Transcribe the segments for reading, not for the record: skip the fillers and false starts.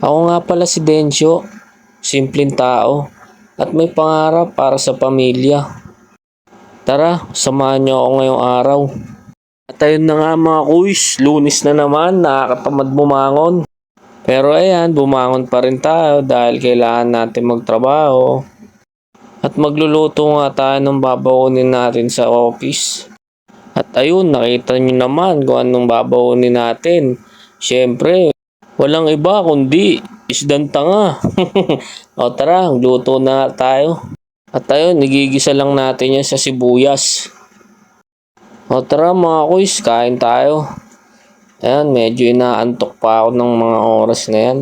Ako nga pala si Densyo, simpleng tao, at may pangarap para sa pamilya. Tara, samahan niyo ako ngayong araw. At ayun na nga mga kuys, Lunes na naman, nakakatamad bumangon. Pero ayan, bumangon pa rin tayo dahil kailangan natin magtrabaho. At magluluto nga tayo ng babaunin natin sa office. At ayun, nakita niyo naman kung anong babaunin natin. Siyempre, walang iba kundi isdang tanga. O tara, luto na tayo. At ayun, nagigisa lang natin yan sa sibuyas. O tara mga kuys, kain tayo. Ayan, medyo inaantok pa ako ng mga oras na yan.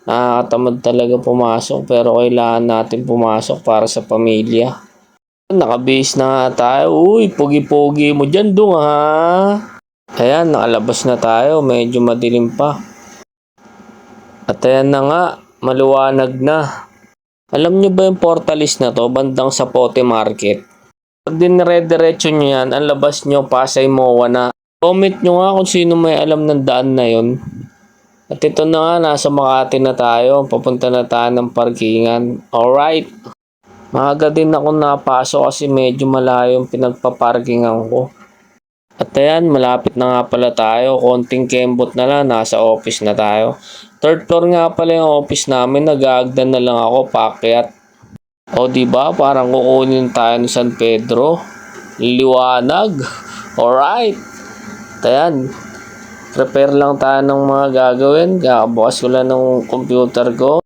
Nakakatamad talaga pumasok pero kailangan natin pumasok para sa pamilya. Nakabihis na nga tayo. Uy, pogi-pogi mo dyan dong ha. Ayan, nakalabas na tayo. Medyo madilim pa. At ayan na nga, maluwanag na. Alam nyo ba yung portalis na to, bandang Sapote Market? Pag dinire-diretso nyo yan, ang labas nyo, Pasay Moa na. Comment nyo nga kung sino may alam ng daan na yon. At ito na nga, nasa Makati na tayo. Papunta na tayo ng parkingan. Alright. Maaga din ako napasok kasi medyo malayo yung pinagpaparkingan ko. At ayan, malapit na nga pala tayo. Konting kembot na lang, nasa office na tayo. Third floor nga pala yung office namin. Nag-aagdan na lang ako, paakyat. O diba, parang kukunin tayo ng San Pedro. Liwanag. Alright. At ayan, prepare lang tayo ng mga gagawin. Kakabukas ko lang ng computer ko.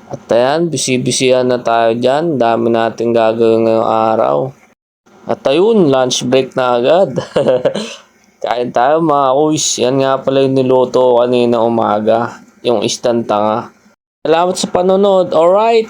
At ayan, busy-busyhan na tayo dyan. Dami natin gagawin ngayong araw. At ayun, lunch break na agad. Kain tayo mga kuys. Yan nga pala yung niluto kanina umaga. Yung isdang tanga. Salamat sa panonood. Alright.